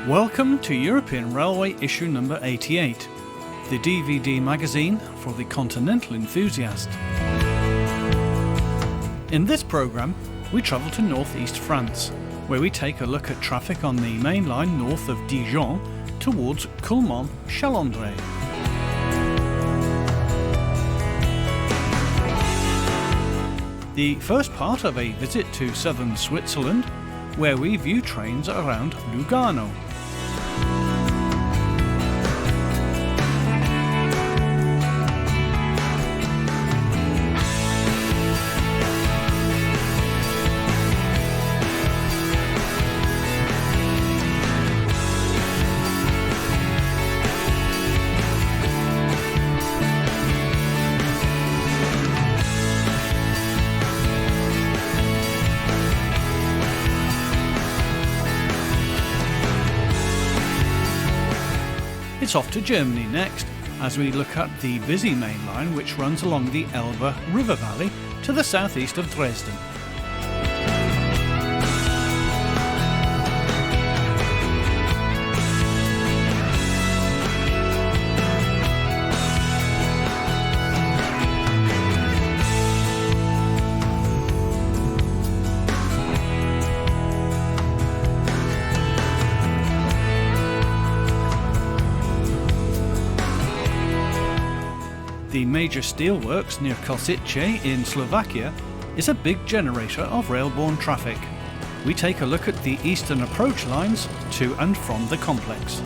Welcome to European Railway issue number 88, the DVD magazine for the continental enthusiast. In this programme, we travel to northeast France, where we take a look at traffic on the main line north of Dijon towards Culmont-Chalindrey. The first part of a visit to southern Switzerland, where we view trains around Lugano. It's off to Germany next, as we look at the busy main line which runs along the Elbe River Valley to the southeast of Dresden. The major steelworks near Košice in Slovakia is a big generator of railborne traffic. We take a look at the eastern approach lines to and from the complex.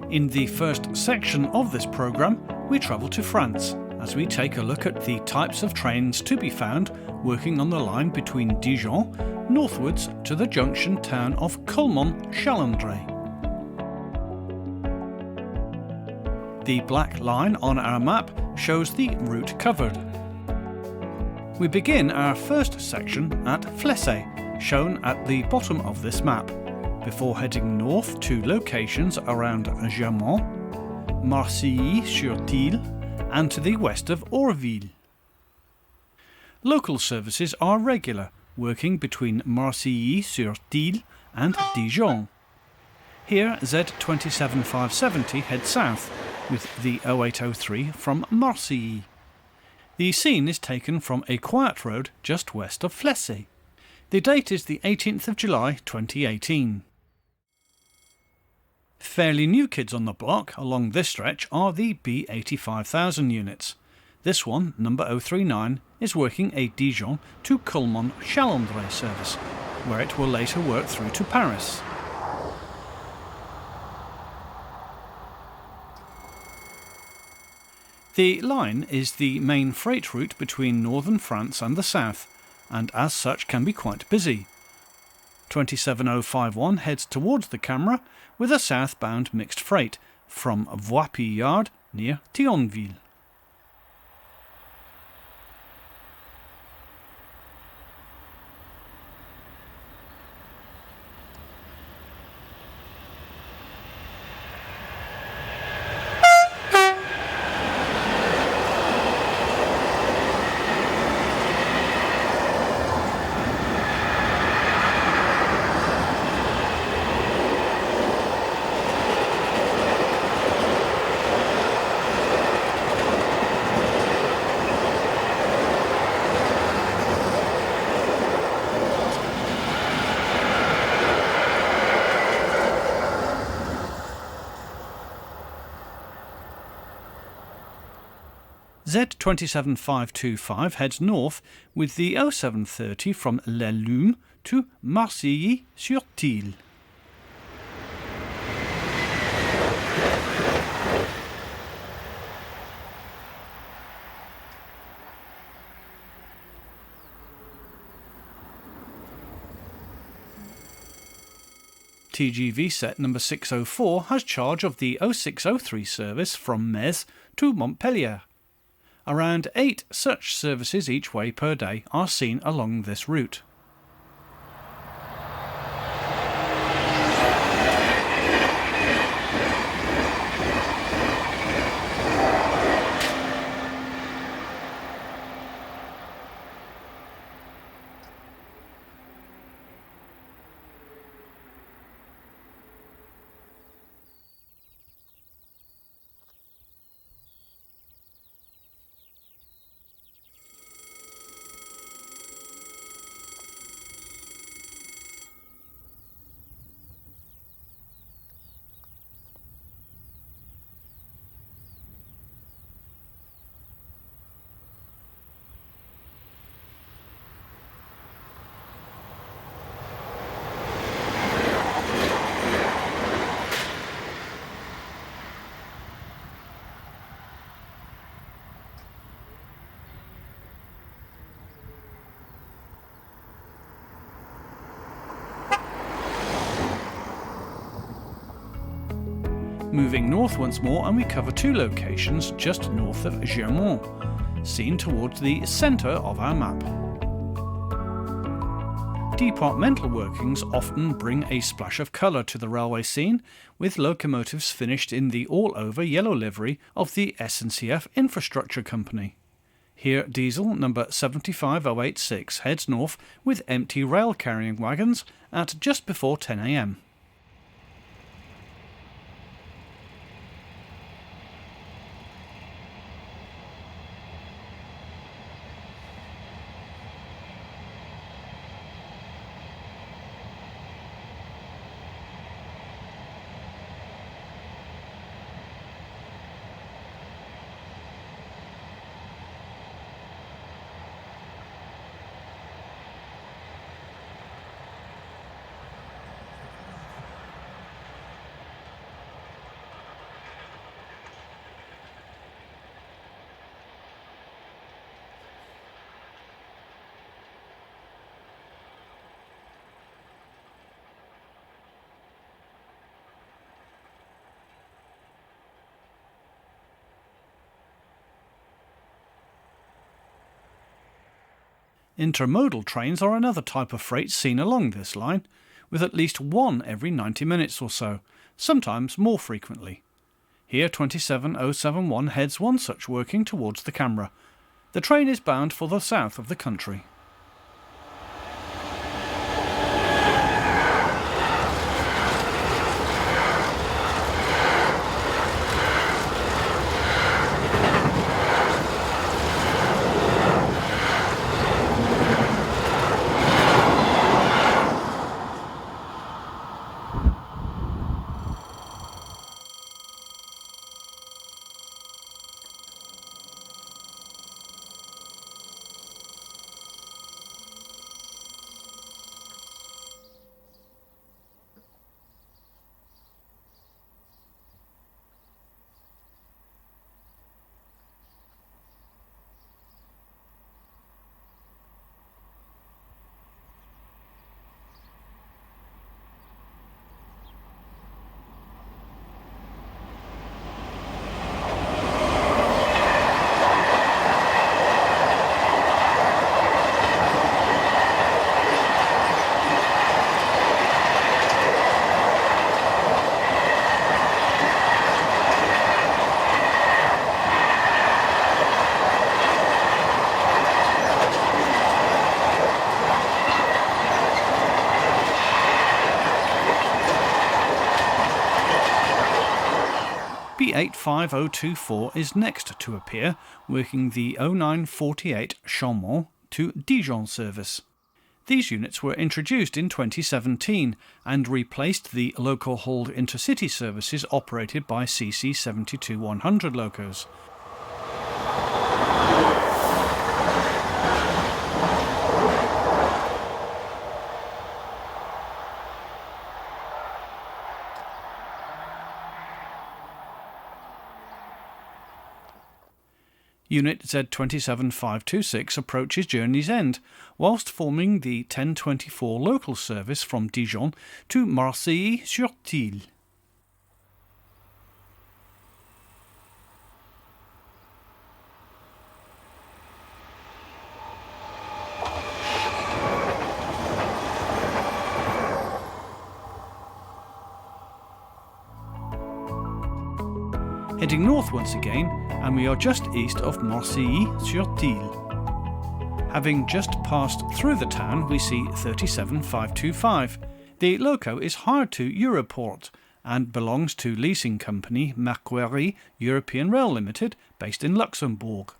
In the first section of this programme, we travel to France as we take a look at the types of trains to be found working on the line between Dijon northwards to the junction town of Culmont-Chalindrey. The black line on our map shows the route covered. We begin our first section at Flesse, shown at the bottom of this map, before heading north to locations around Jamont, Marcilly-sur-Thille and to the west of Orville. Local services are regular, working between Marcilly-sur-Thille and Dijon. Here Z27570 heads south, with the 0803 from Marcilly. The scene is taken from a quiet road just west of Flesse. The date is the 18th of July 2018. Fairly new kids on the block along this stretch are the B85000 units. This one, number 039, is working a Dijon to Culmont-Chalindrey service, where it will later work through to Paris. The line is the main freight route between northern France and the south, and as such can be quite busy. 27051 heads towards the camera with a southbound mixed freight from Voipy Yard near Thionville. Z27525 heads north with the 0730 from Les Lumes to Marcilly-sur-Thille. TGV set number 604 has charge of the 0603 service from Metz to Montpellier. Around 8 such services each way per day are seen along this route. Moving north once more, and we cover 2 locations just north of Germont, seen towards the centre of our map. Departmental workings often bring a splash of colour to the railway scene, with locomotives finished in the all-over yellow livery of the SNCF Infrastructure Company. Here diesel number 75086 heads north with empty rail carrying wagons at just before 10 a.m. Intermodal trains are another type of freight seen along this line, with at least one every 90 minutes or so, sometimes more frequently. Here 27071 heads one such working towards the camera. The train is bound for the south of the country. B85024 is next to appear, working the 0948 Chaumont to Dijon service. These units were introduced in 2017 and replaced the local-hauled intercity services operated by CC 72100 locos. Unit Z27526 approaches journey's end, whilst forming the 1024 local service from Dijon to Marseilles-sur-Thille. Heading north once again, and we are just east of Marseilles-sur-Thille. Having just passed through the town, we see 37525. The loco is hired to Europort and belongs to leasing company Macquarie European Rail Limited, based in Luxembourg.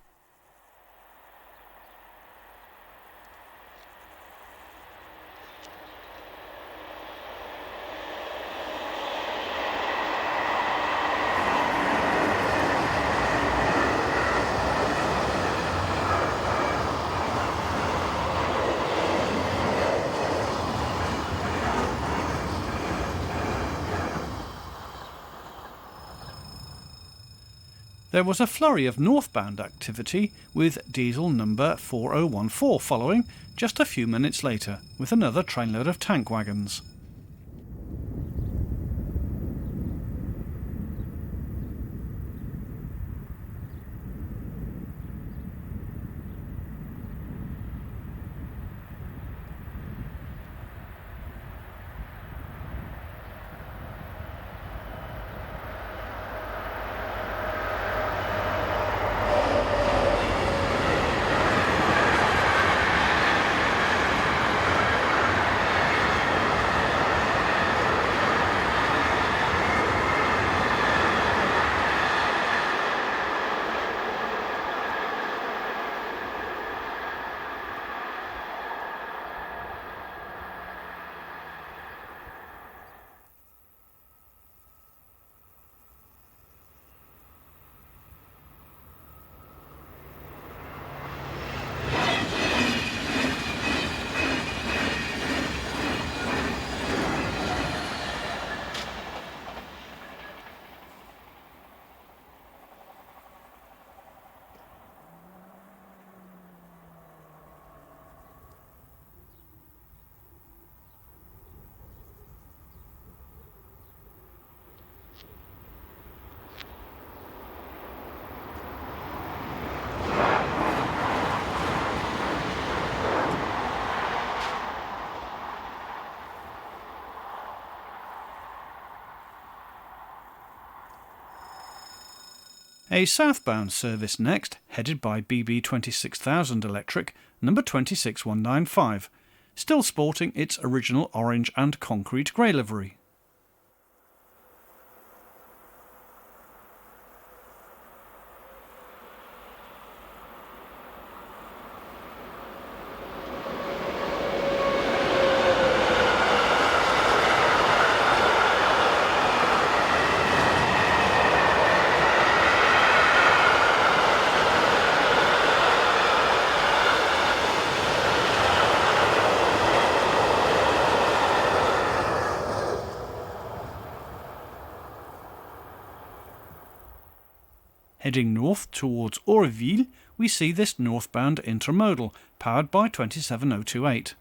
There was a flurry of northbound activity with diesel number 4014 following just a few minutes later with another trainload of tank wagons. A southbound service next, headed by BB 26000 Electric, number 26195, still sporting its original orange and concrete grey livery. Heading north towards Aureville, we see this northbound intermodal, powered by 27028.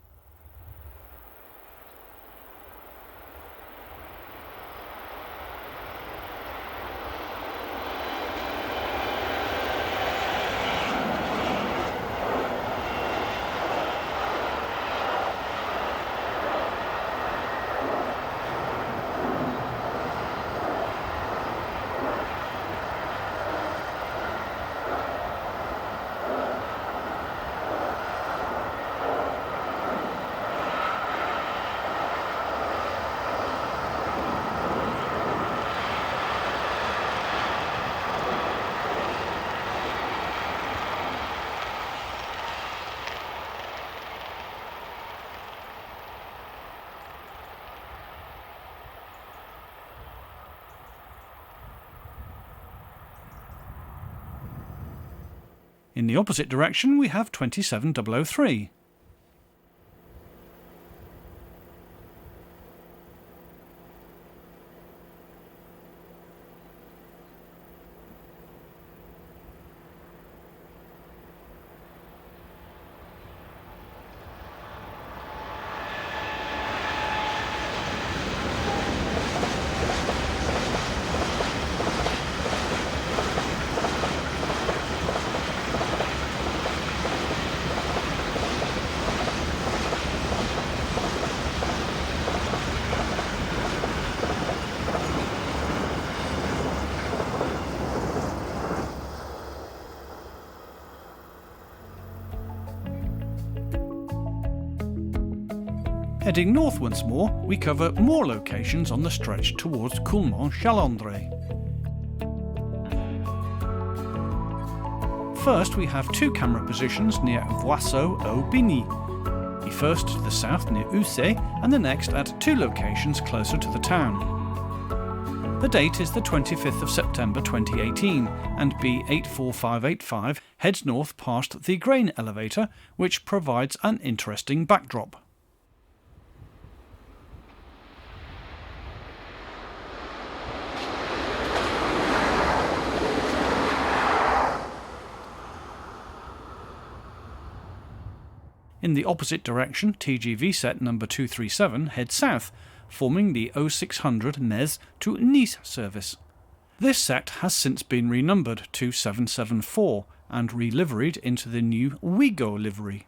In the opposite direction we have 27003. Heading north once more, we cover more locations on the stretch towards Culmont-Chalindrey. First, we have two camera positions near Voisseau-au-Bigny. The first to the south near Ussé, and the next at two locations closer to the town. The date is the 25th of September 2018, and B84585 heads north past the grain elevator, which provides an interesting backdrop. In the opposite direction, TGV set number 237 heads south, forming the 0600 Metz to Nice service. This set has since been renumbered to 774 and reliveried into the new Ouigo livery.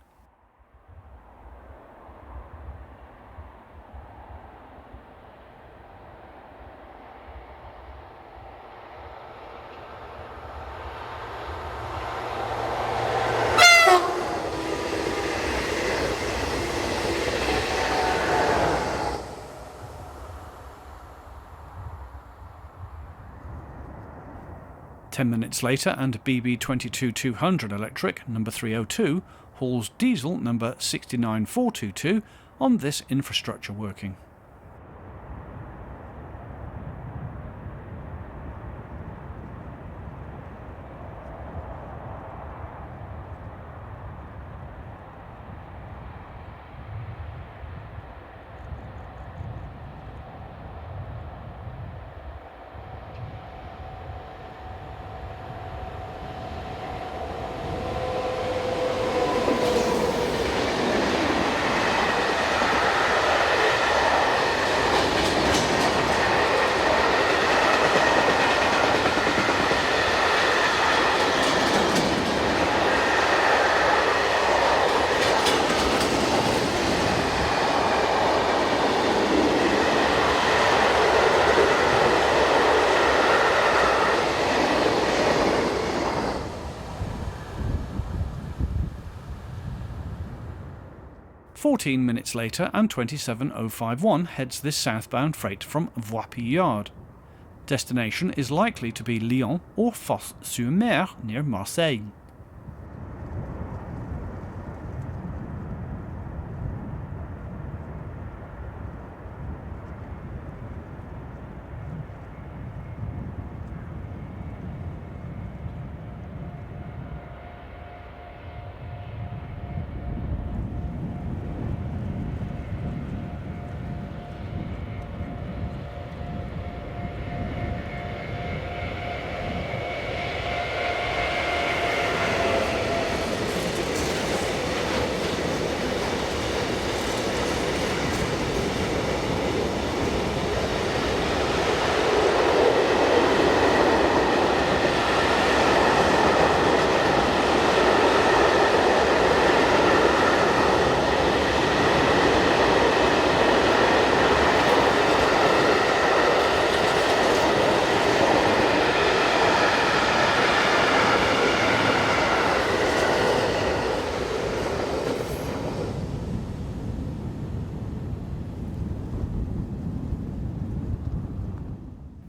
Ten minutes later, and BB22200 electric number 302 hauls diesel number 69422 on this infrastructure working. "14 minutes later, and 27051 heads this southbound freight from Voipy-Yard. Destination is likely to be Lyon or Fos-sur-Mer near Marseille.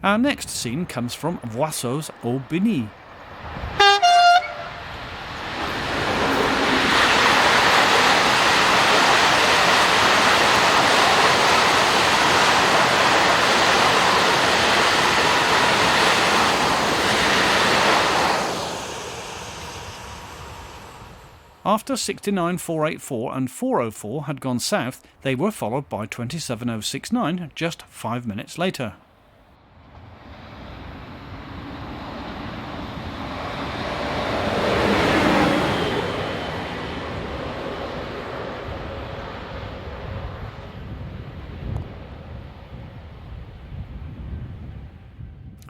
Our next scene comes from Voisseau-au-Bigny. After 69484 and 404 had gone south, they were followed by 27069 just 5 minutes later.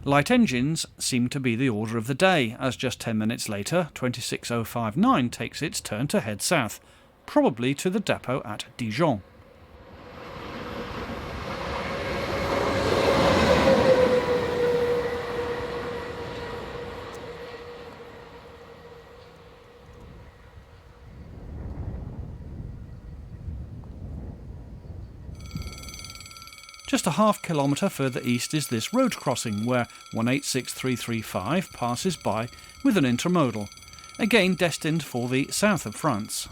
Light engines seem to be the order of the day, as just 10 minutes later, 26059 takes its turn to head south, probably to the depot at Dijon. Just a half kilometre further east is this road crossing where 186335 passes by with an intermodal, again destined for the south of France.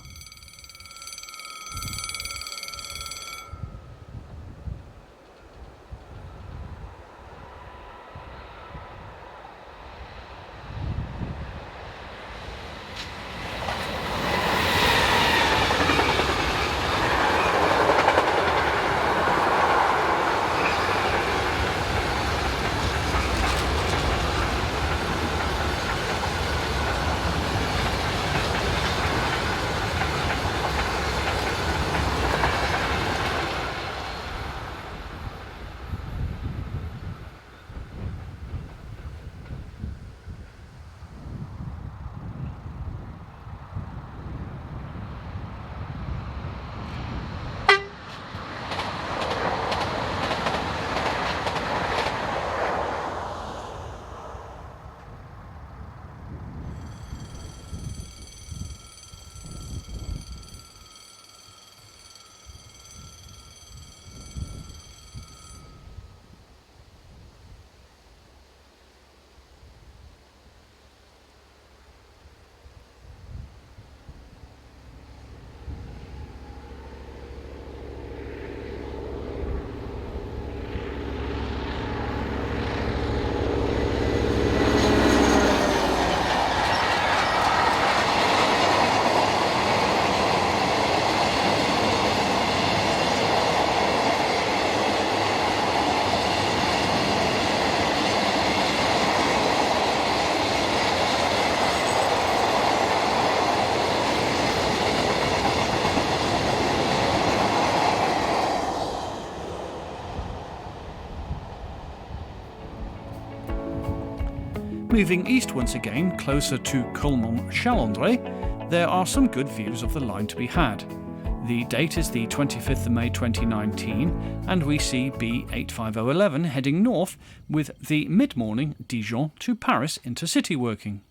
Moving east once again, closer to Culmont-Chalindrey, there are some good views of the line to be had. The date is the 25th of May 2019, and we see B85011 heading north with the mid-morning Dijon to Paris intercity working.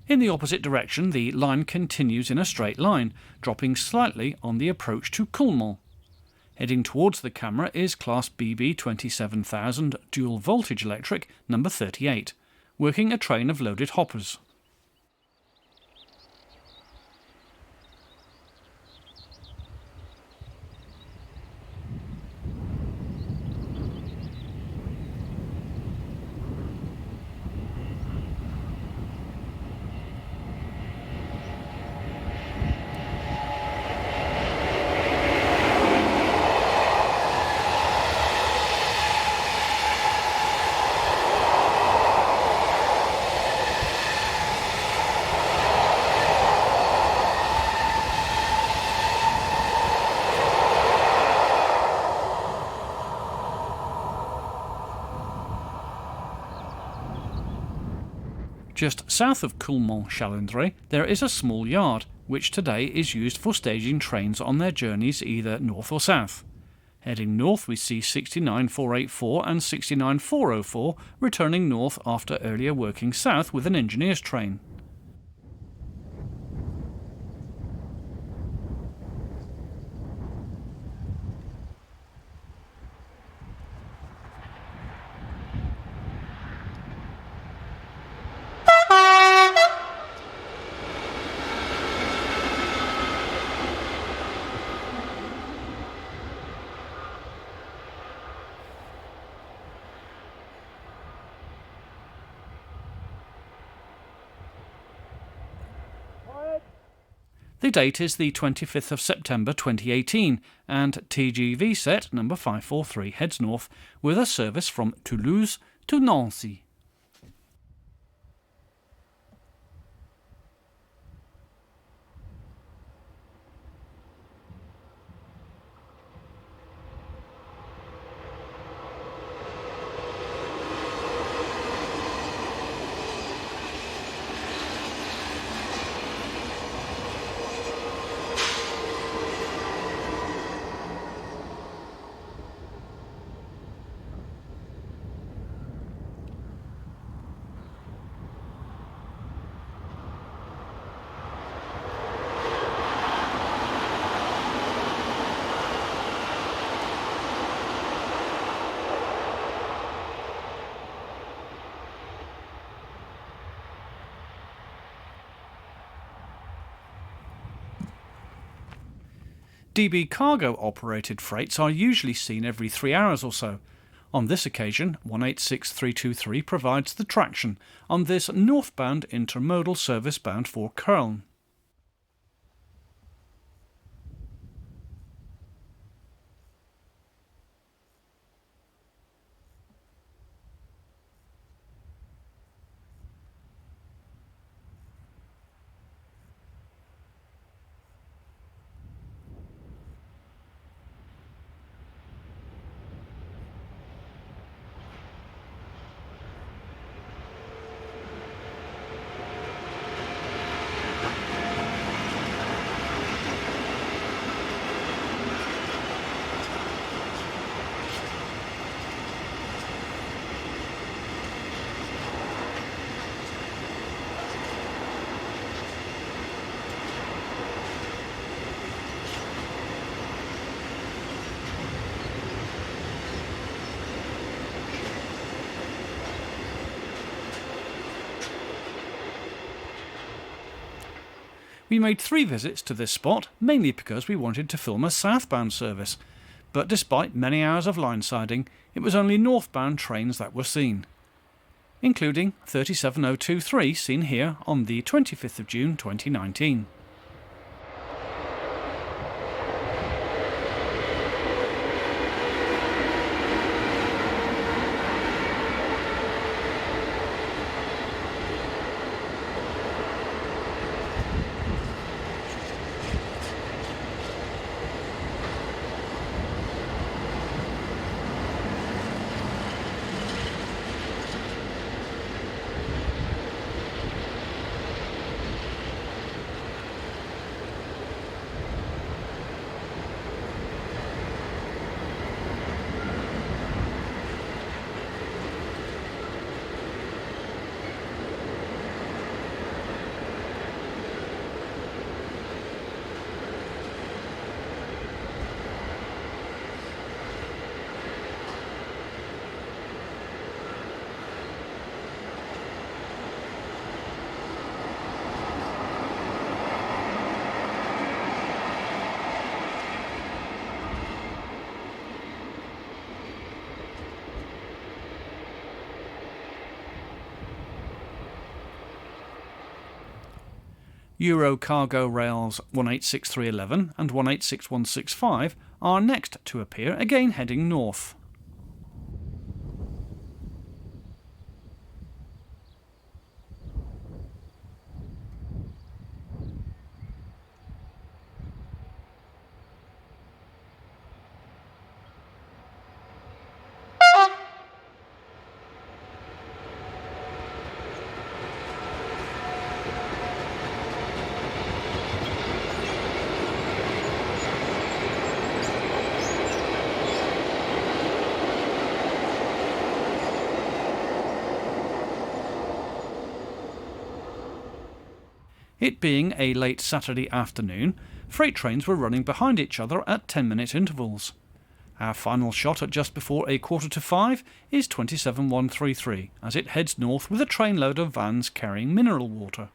In the opposite direction, the line continues in a straight line, dropping slightly on the approach to Culmont. Heading towards the camera is Class BB 27000 dual voltage electric number 38, working a train of loaded hoppers. Just south of Culmont-Chalindrey there is a small yard, which today is used for staging trains on their journeys either north or south. Heading north we see 69484 and 69404 returning north after earlier working south with an engineer's train. The date is the 25th of September 2018, and TGV set number 543 heads north with a service from Toulouse to Nancy. DB cargo-operated freights are usually seen every 3 hours or so. On this occasion, 186323 provides the traction on this northbound intermodal service bound for Köln. We made 3 visits to this spot, mainly because we wanted to film a southbound service, but despite many hours of line siding, it was only northbound trains that were seen, including 37023 seen here on the 25th of June 2019. Eurocargo Rail's 186311 and 186165 are next to appear, again heading north. It being a late Saturday afternoon, freight trains were running behind each other at 10-minute intervals. Our final shot at just before 5:15 is 27133 as it heads north with a trainload of vans carrying mineral water.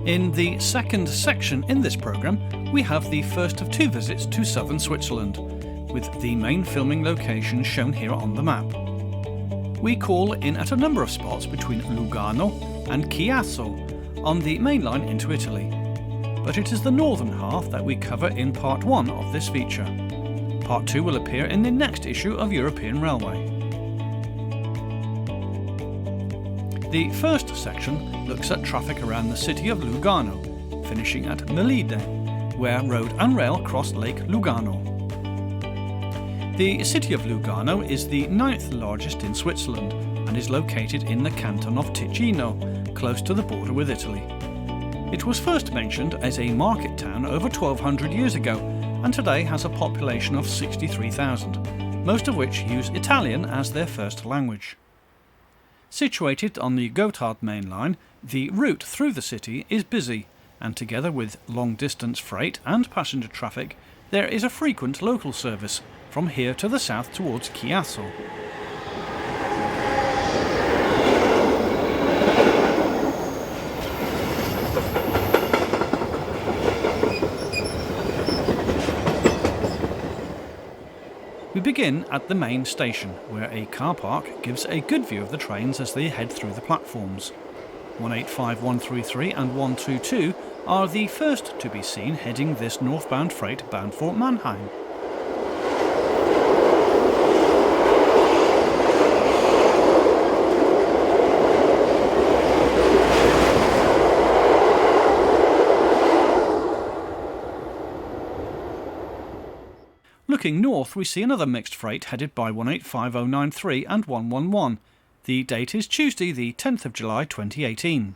In the second section in this programme, we have the first of two visits to southern Switzerland, with the main filming locations shown here on the map. We call in at a number of spots between Lugano and Chiasso on the main line into Italy, but it is the northern half that we cover in part 1 of this feature. Part 2 will appear in the next issue of European Railway. The first section looks at traffic around the city of Lugano, finishing at Melide, where road and rail cross Lake Lugano. The city of Lugano is the 9th largest in Switzerland and is located in the canton of Ticino, close to the border with Italy. It was first mentioned as a market town over 1200 years ago and today has a population of 63,000, most of which use Italian as their first language. Situated on the Gotthard main line, the route through the city is busy, and together with long-distance freight and passenger traffic, there is a frequent local service from here to the south towards Chiasso. We begin at the main station, where a car park gives a good view of the trains as they head through the platforms. 185, 133 and 122 are the first to be seen heading this northbound freight bound for Mannheim. Looking north, we see another mixed freight headed by 185093 and 111. The date is Tuesday, the 10th of July 2018.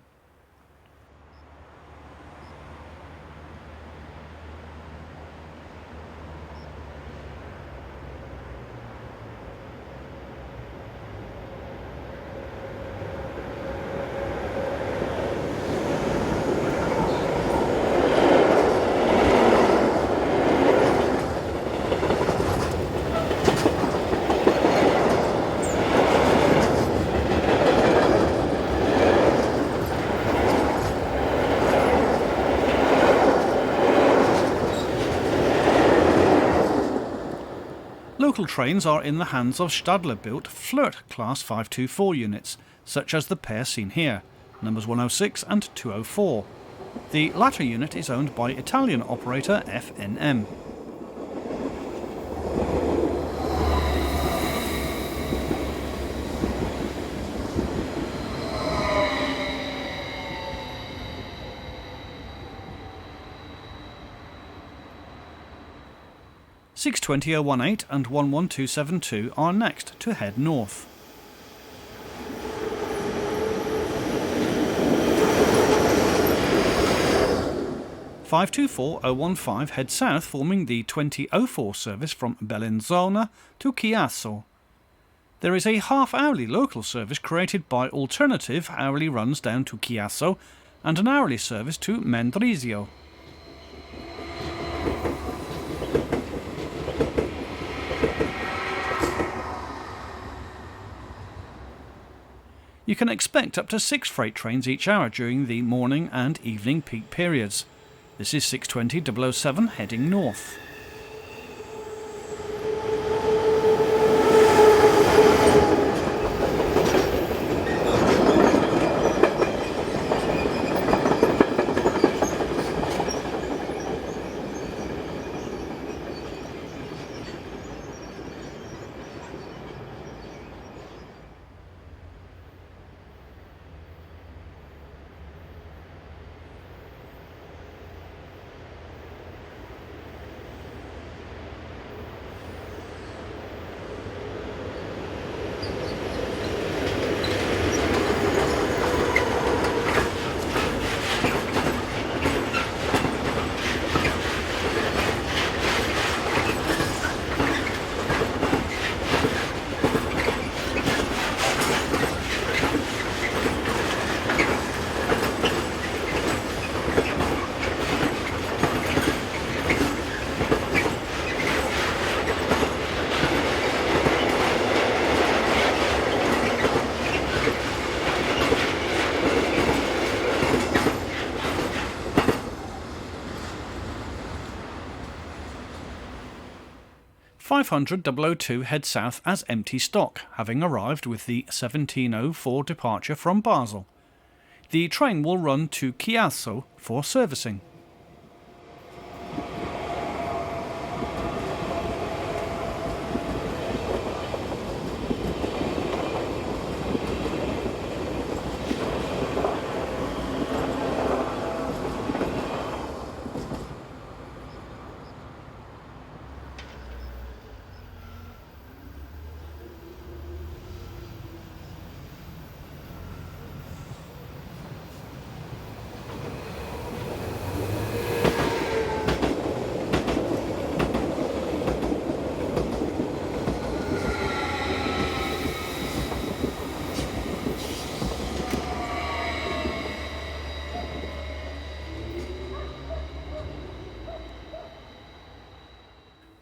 Local trains are in the hands of Stadler-built Flirt Class 524 units, such as the pair seen here, numbers 106 and 204. The latter unit is owned by Italian operator FNM. (620.018) and 11272 are next to head north. (524.015) head south, forming the 2004 service from Bellinzona to Chiasso. There is a half-hourly local service created by alternative hourly runs down to Chiasso and an hourly service to Mendrisio. You can expect up to 6 freight trains each hour during the morning and evening peak periods. This is 620.007 heading north. 500-002 heads south as empty stock, having arrived with the 1704 departure from Basel. The train will run to Chiasso for servicing.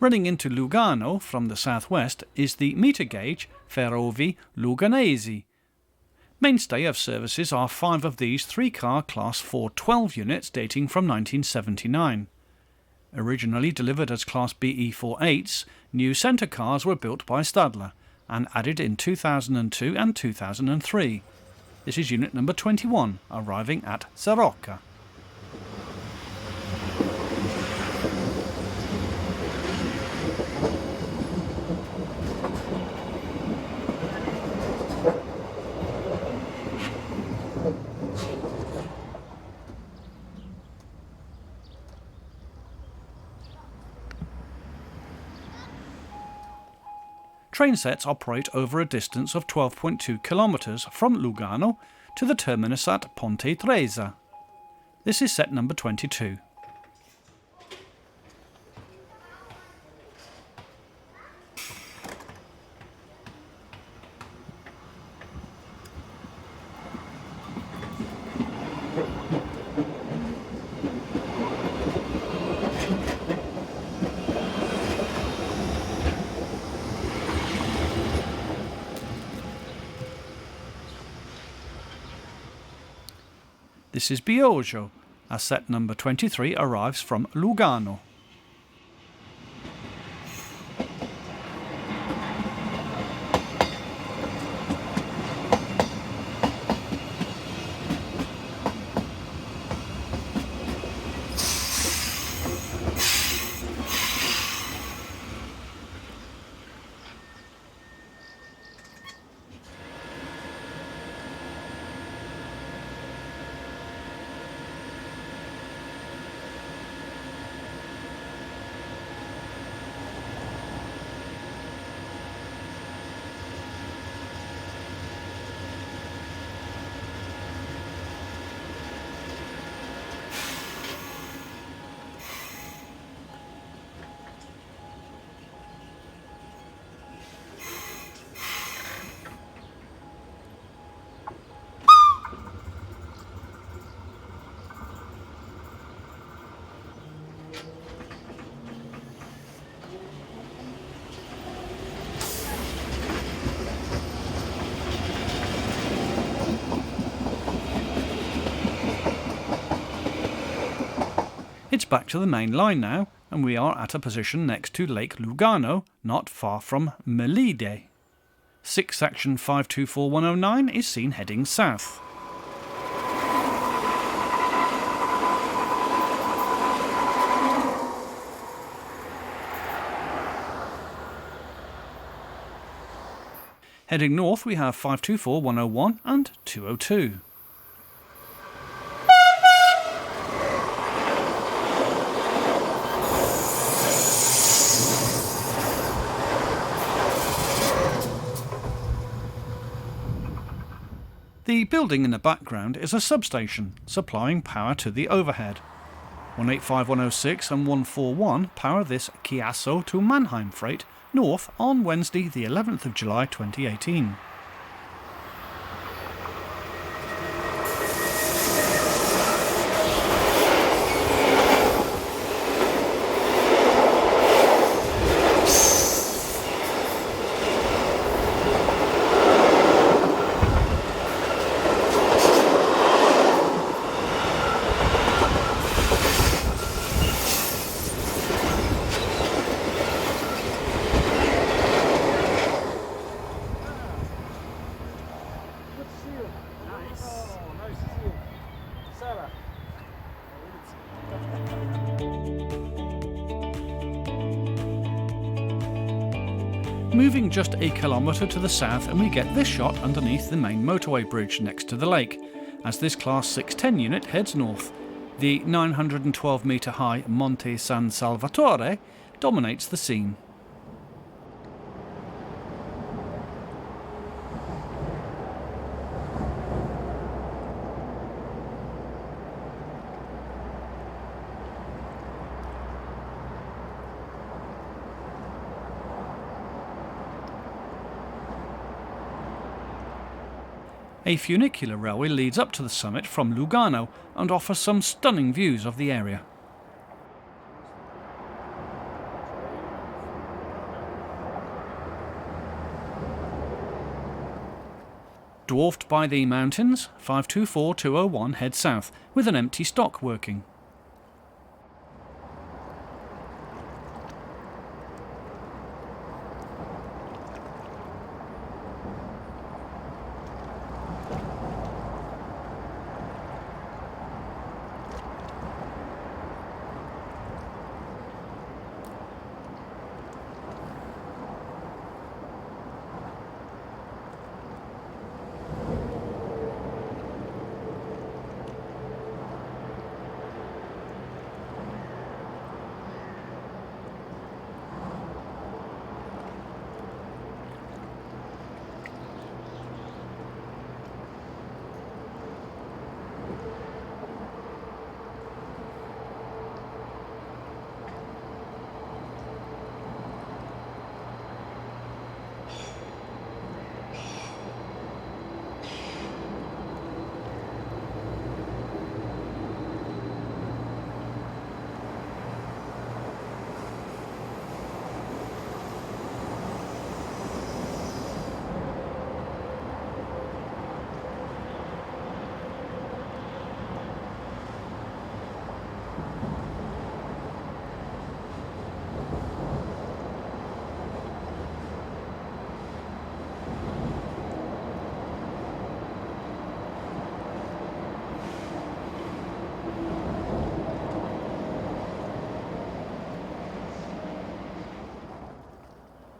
Running into Lugano from the southwest is the metre-gauge Ferrovie Luganesi. Mainstay of services are 5 of these 3-car Class 412 units dating from 1979. Originally delivered as Class BE48s, new centre cars were built by Stadler and added in 2002 and 2003. This is unit number 21, arriving at Sarocca. Train sets operate over a distance of 12.2 kilometres from Lugano to the terminus at Ponte Tresa. This is set number 22. This is Bioggio, as set number 23 arrives from Lugano. It's back to the main line now, and we are at a position next to Lake Lugano, not far from Melide. 6 section 524109 is seen heading south. Heading north we have 524101 and 202. The building in the background is a substation, supplying power to the overhead. 185106 and 141 power this Chiasso to Mannheim freight north on Wednesday the 11th of July 2018. Nice. Oh, nice to see you. Sarah. Moving just a kilometre to the south and we get this shot underneath the main motorway bridge next to the lake, as this Class 610 unit heads north. The 912 metre high Monte San Salvatore dominates the scene. A funicular railway leads up to the summit from Lugano and offers some stunning views of the area. Dwarfed by the mountains, 524201 heads south, with an empty stock working.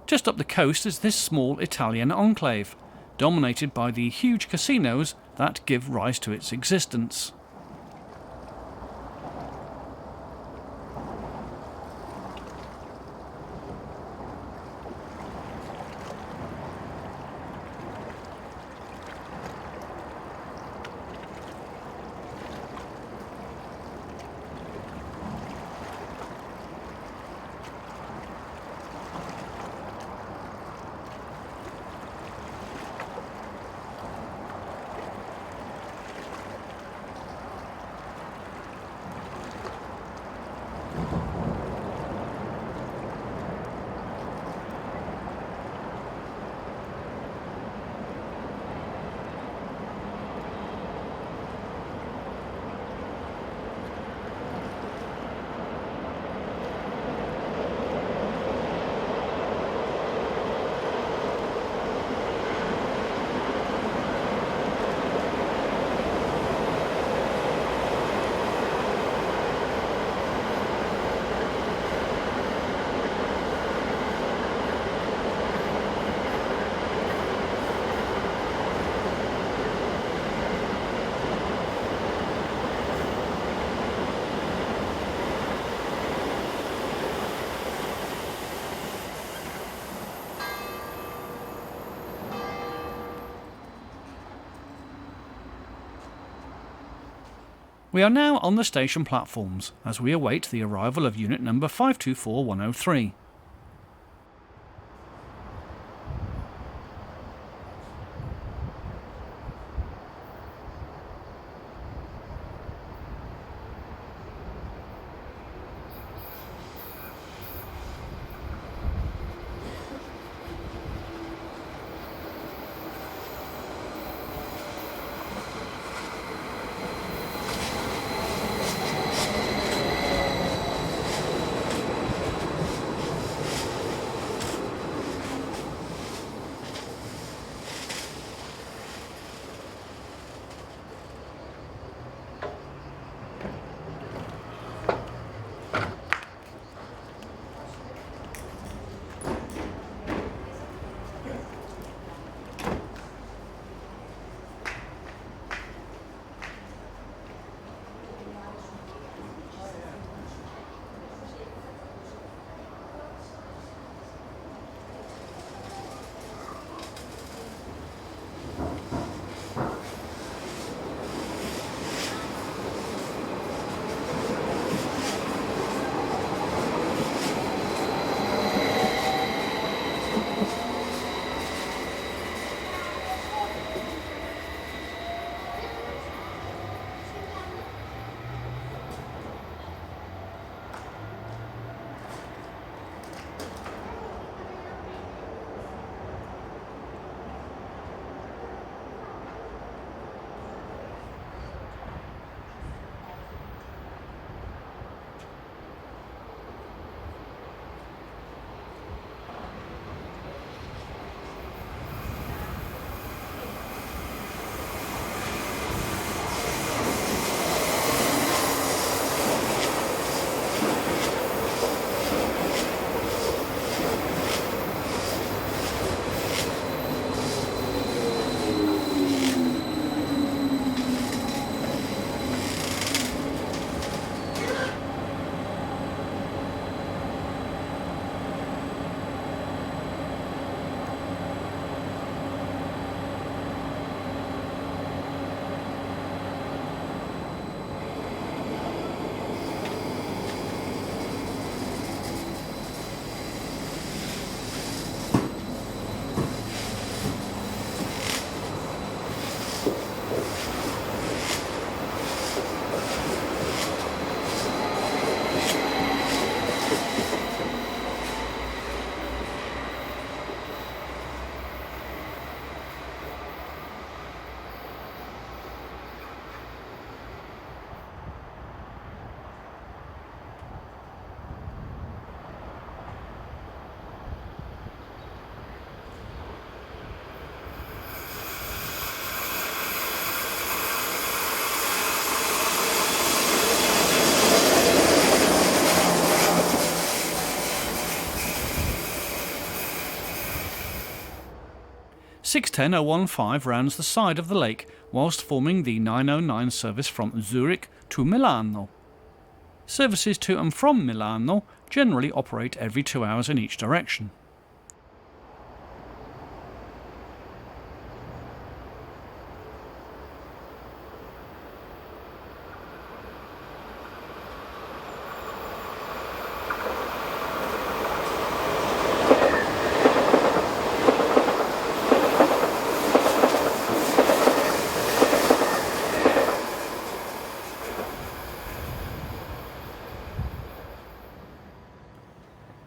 Just up the coast is this small Italian enclave, dominated by the huge casinos that give rise to its existence. We are now on the station platforms as we await the arrival of unit number 524103. 610.015 rounds the side of the lake whilst forming the 909 service from Zurich to Milano. Services to and from Milano generally operate every 2 hours in each direction.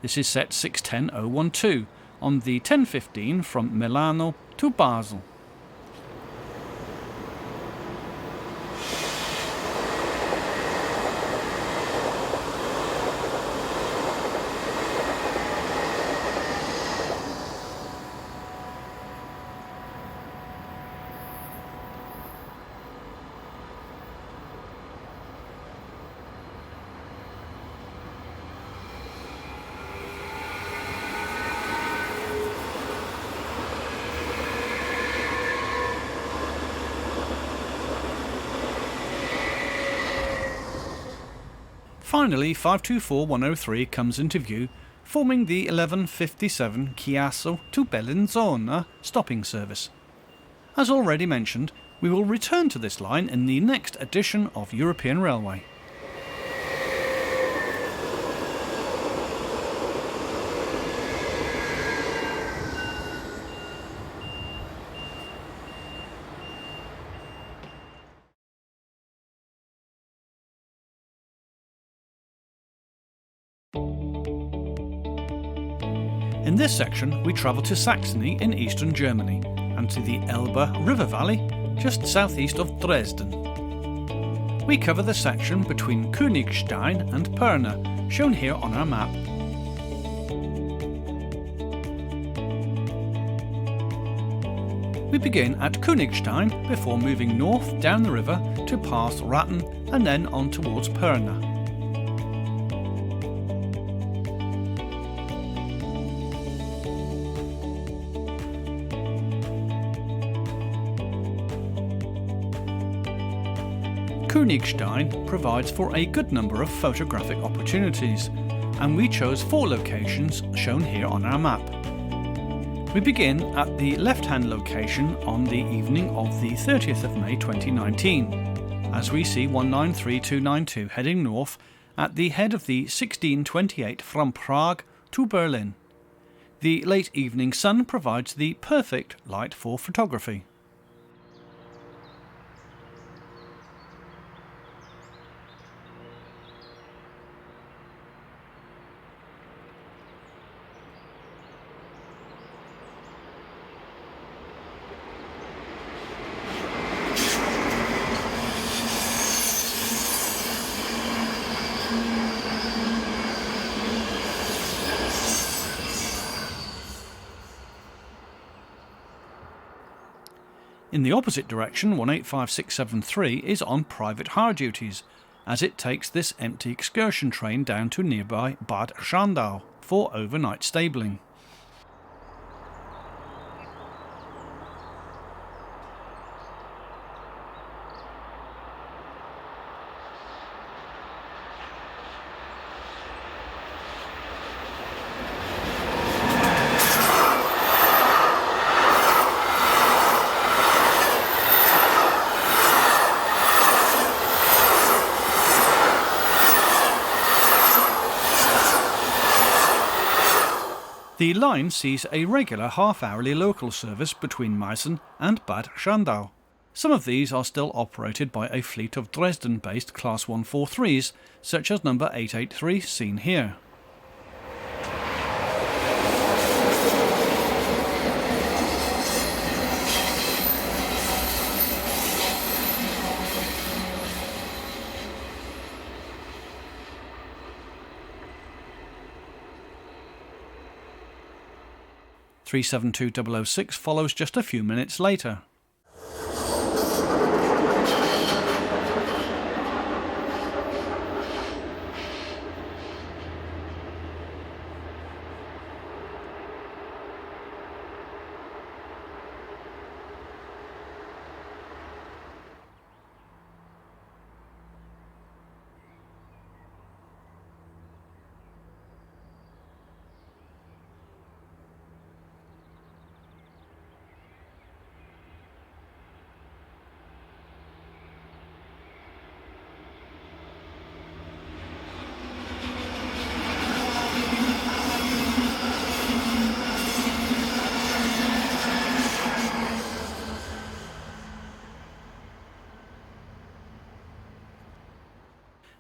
This is set 610.012 on the 1015 from Milano to Basel. Finally, 524103 comes into view, forming the 1157 Chiasso to Bellinzona stopping service. As already mentioned, we will return to this line in the next edition of European Railway. In this section, we travel to Saxony in eastern Germany and to the Elbe River Valley, just southeast of Dresden. We cover the section between Königstein and Pirna, shown here on our map. We begin at Königstein before moving north down the river to pass Ratten and then on towards Pirna. Königstein provides for a good number of photographic opportunities, and we chose 4 locations shown here on our map. We begin at the left-hand location on the evening of the 30th of May 2019, as we see 193292 heading north at the head of the 1628 from Prague to Berlin. The late evening sun provides the perfect light for photography. In the opposite direction, 185673 is on private hire duties, as it takes this empty excursion train down to nearby Bad Schandau for overnight stabling. The line sees a regular half-hourly local service between Meissen and Bad Schandau. Some of these are still operated by a fleet of Dresden-based Class 143s, such as number 883 seen here. (372.006) follows just a few minutes later.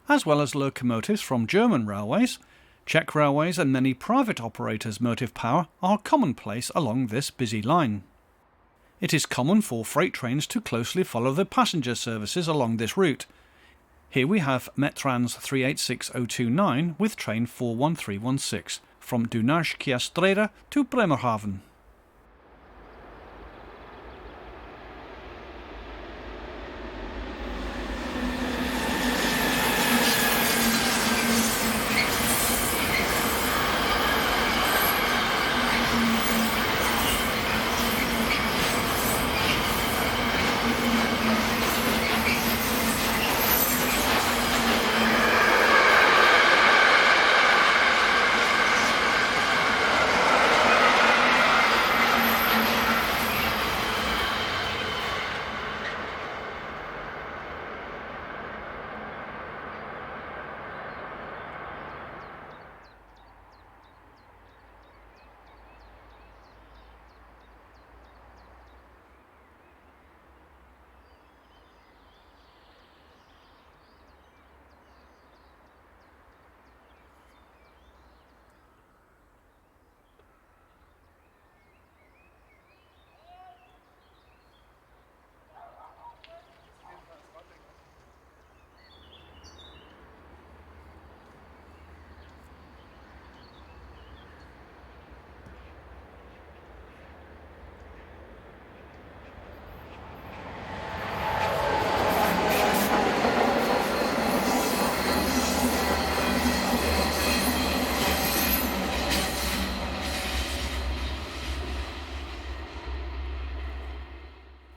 as well as locomotives from German railways, Czech railways and many private operators' motive power are commonplace along this busy line. It is common for freight trains to closely follow the passenger services along this route. Here we have Metrans 386029 with train 41316 from Dunaj-Chiasso to Bremerhaven.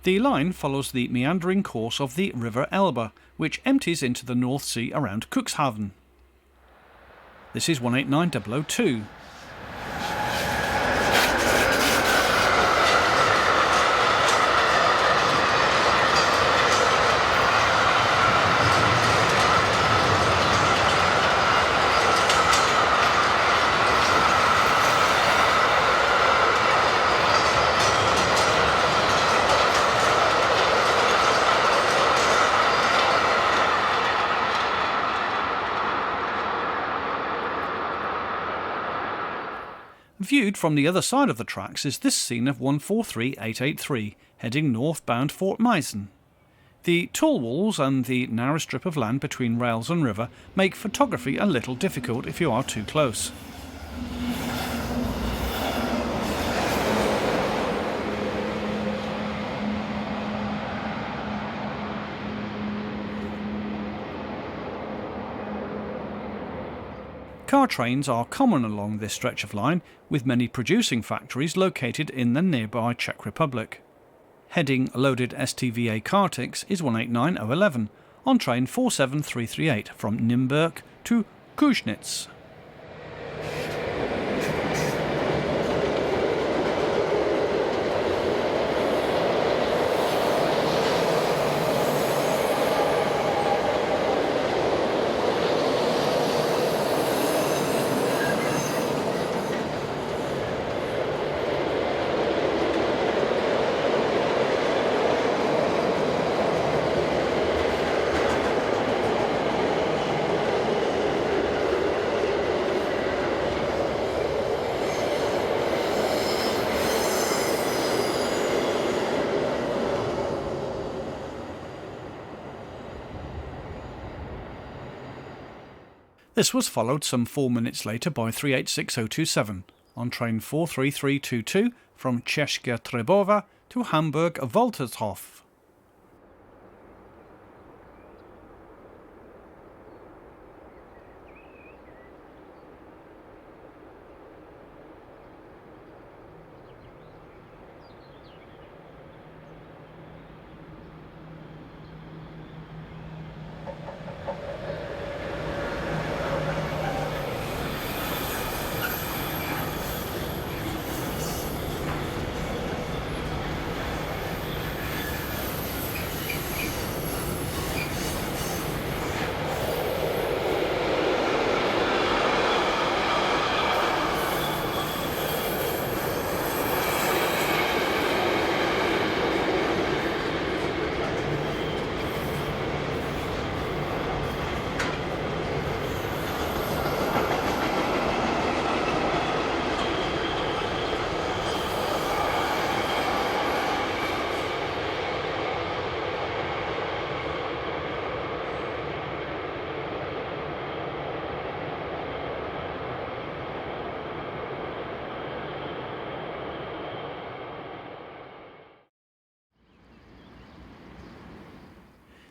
The line follows the meandering course of the River Elbe, which empties into the North Sea around Cuxhaven. This is 189002. Viewed from the other side of the tracks is this scene of 143883, heading northbound for Meissen. The tall walls and the narrow strip of land between rails and river make photography a little difficult if you are too close. Car trains are common along this stretch of line, with many producing factories located in the nearby Czech Republic. Heading loaded STVA Cartix is 189011 on train 47338 from Nymburk to Kuznitz. This was followed some 4 minutes later by 386027 on train 43322 from Česká Třebová to Hamburg-Woltershof.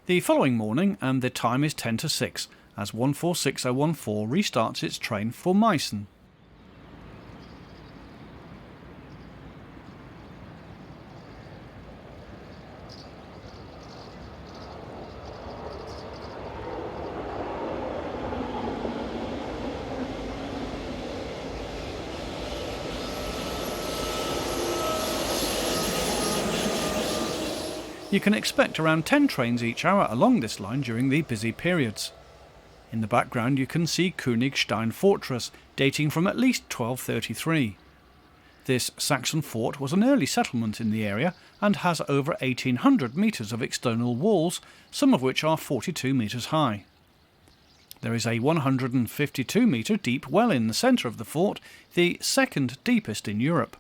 The following morning, and the time is 10 to 6, as 146014 restarts its train for Meissen. You can expect around 10 trains each hour along this line during the busy periods. In the background you can see Königstein Fortress, dating from at least 1233. This Saxon fort was an early settlement in the area and has over 1800 metres of external walls, some of which are 42 metres high. There is a 152 metre deep well in the centre of the fort, the second deepest in Europe.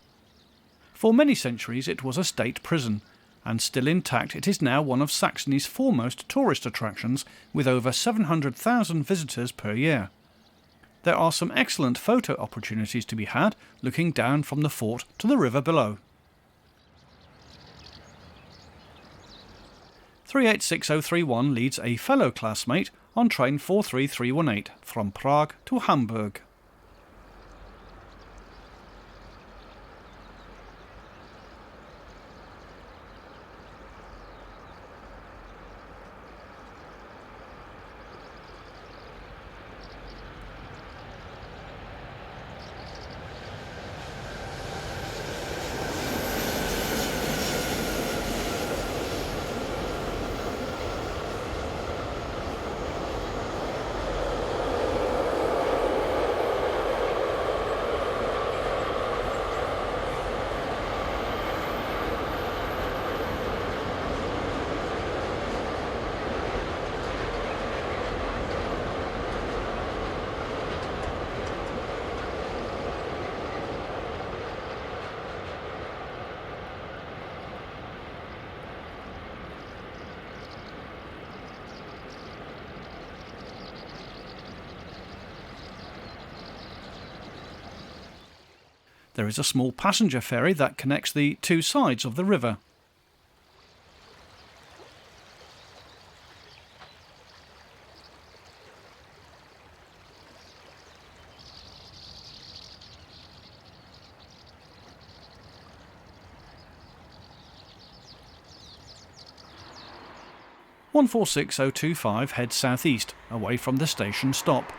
For many centuries it was a state prison, and still intact it is now one of Saxony's foremost tourist attractions, with over 700,000 visitors per year. There are some excellent photo opportunities to be had looking down from the fort to the river below. 386031 leads a fellow classmate on train 43318 from Prague to Hamburg. There is a small passenger ferry that connects the two sides of the river. (146.025) heads southeast, away from the station stop.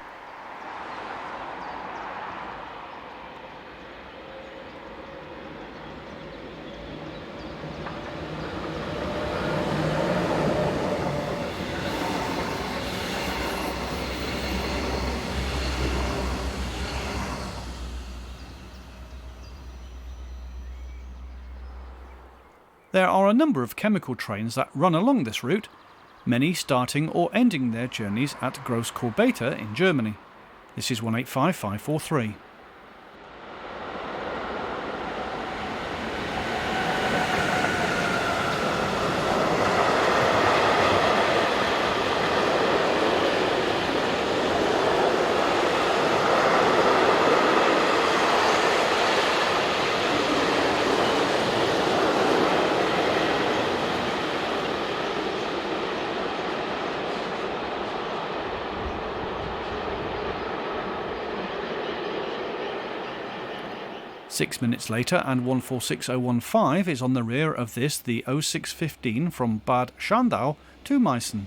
There are a number of chemical trains that run along this route, many starting or ending their journeys at Großkorbeta in Germany. This is 185543. Six minutes later, and 146015 is on the rear of this, the 0615 from Bad Schandau to Meissen.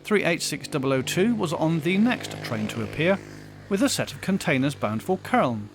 (386.002) was on the next train to appear, with a set of containers bound for Köln.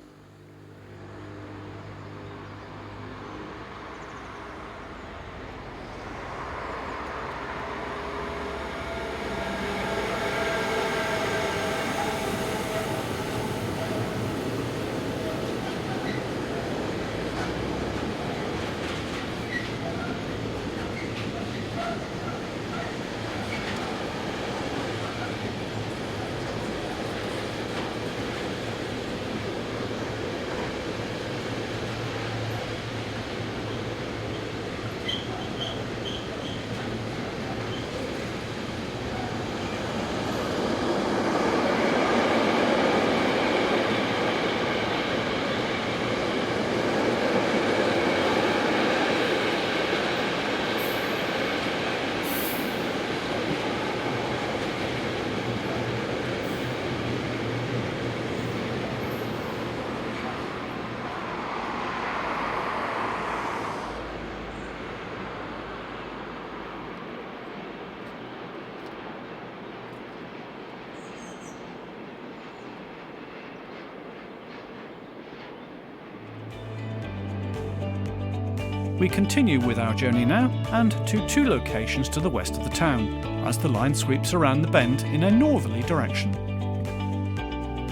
We continue with our journey now and to 2 locations to the west of the town, as the line sweeps around the bend in a northerly direction.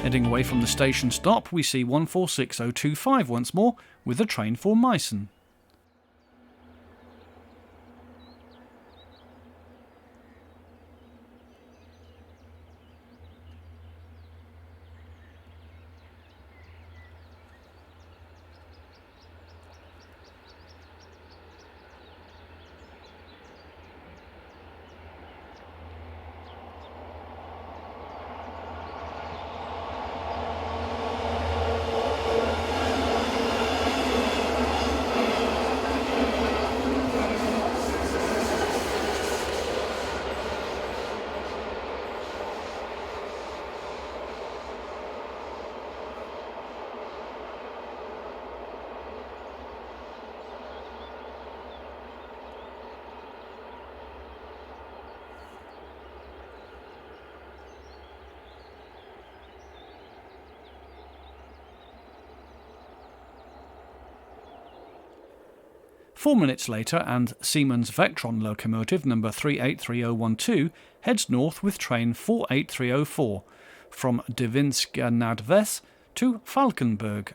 Heading away from the station stop, we see 146025 once more, with a train for Meissen. Four minutes later, and Siemens Vectron locomotive number 383012 heads north with train 48304 from Divinska nad Ves to Falkenberg.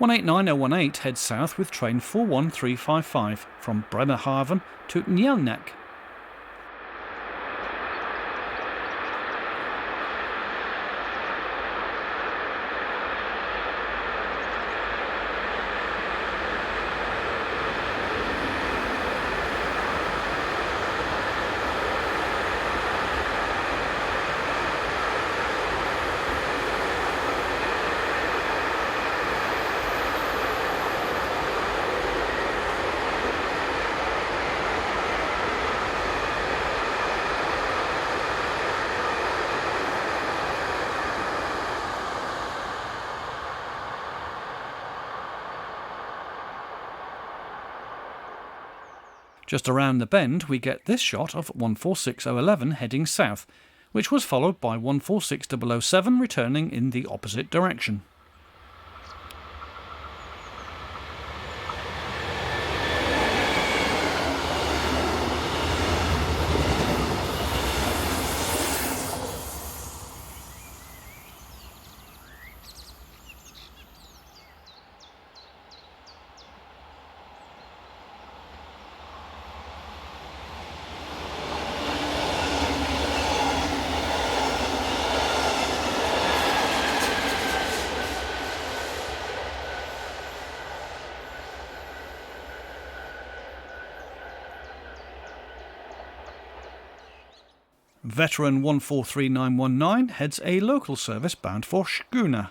189.018 heads south with train 41355 from Bremerhaven to Nielnek. Just around the bend we get this shot of 146011 heading south, which was followed by 146007 returning in the opposite direction. Veteran 143919 heads a local service bound for Schooner.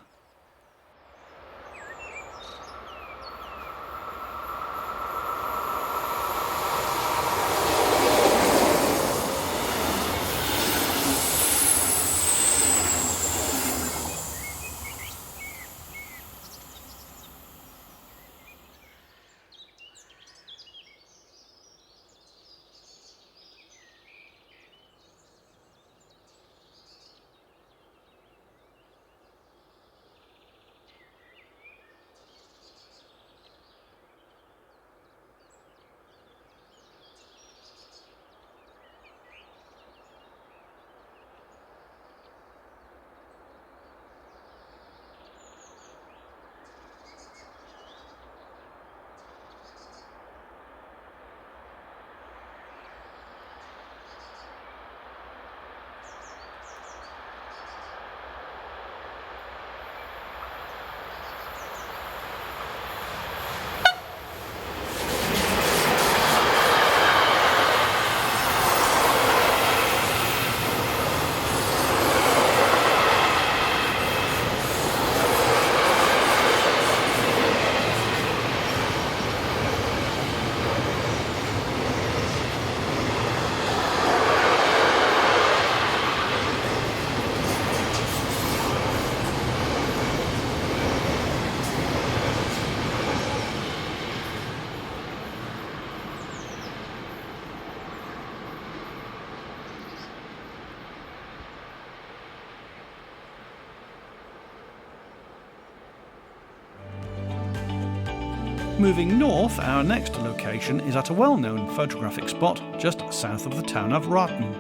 Moving north, our next location is at a well-known photographic spot just south of the town of Raten.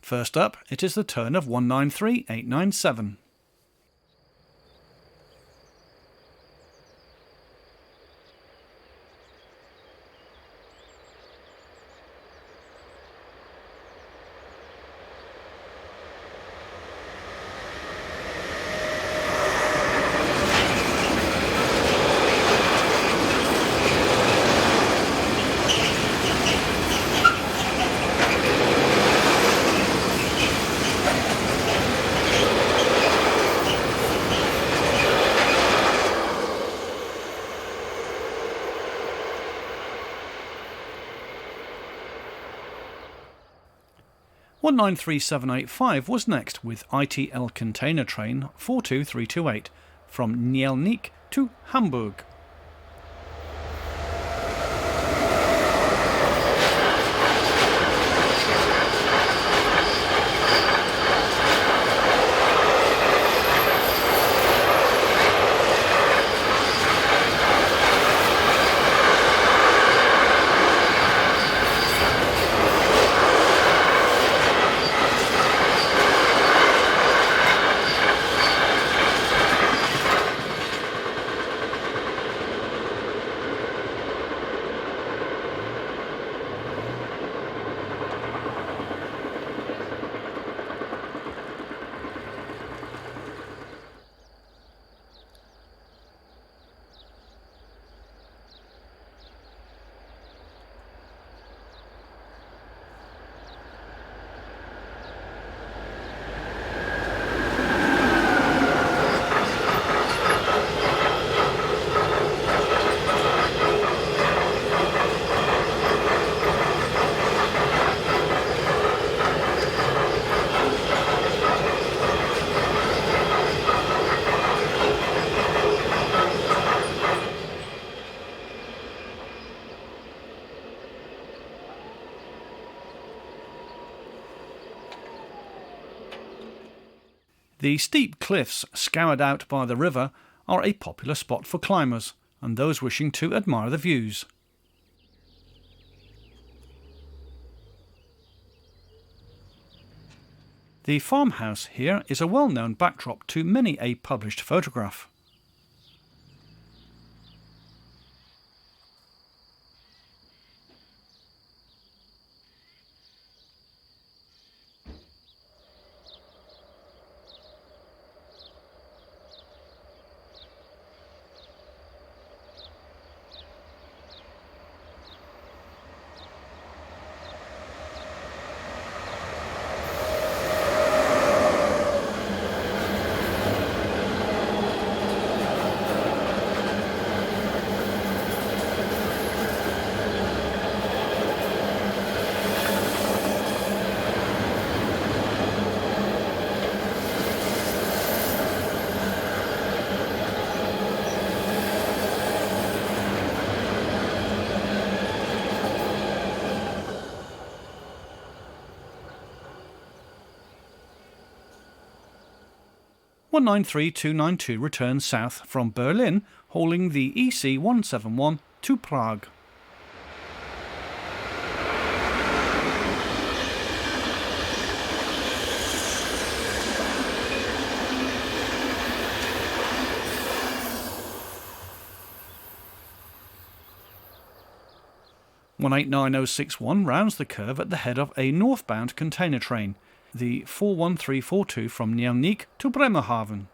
First up, it is the turn of 193897. One 93785 was next with ITL container train 42328 from Nielnik to Hamburg. The steep cliffs scoured out by the river are a popular spot for climbers and those wishing to admire the views. The farmhouse here is a well-known backdrop to many a published photograph. (193-292) returns south from Berlin, hauling the EC 171 to Prague. (189-061) rounds the curve at the head of a northbound container train, the 41342 from Nieuwnik to Bremerhaven.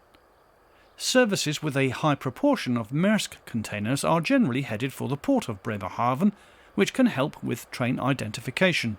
Services with a high proportion of Maersk containers are generally headed for the port of Bremerhaven, which can help with train identification.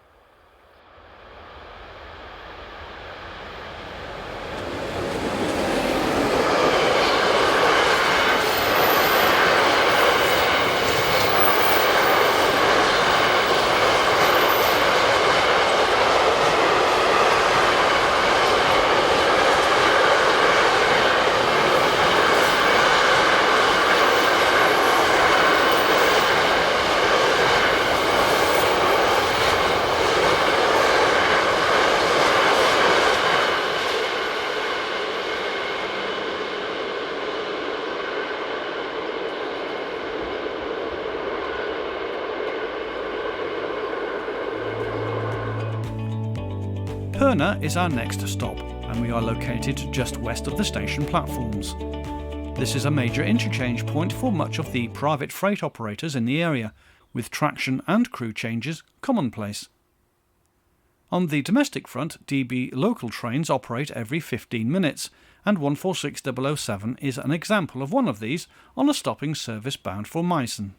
Pirna is our next stop, and we are located just west of the station platforms. This is a major interchange point for much of the private freight operators in the area, with traction and crew changes commonplace. On the domestic front, DB local trains operate every 15 minutes, and 146007 is an example of one of these on a stopping service bound for Meissen.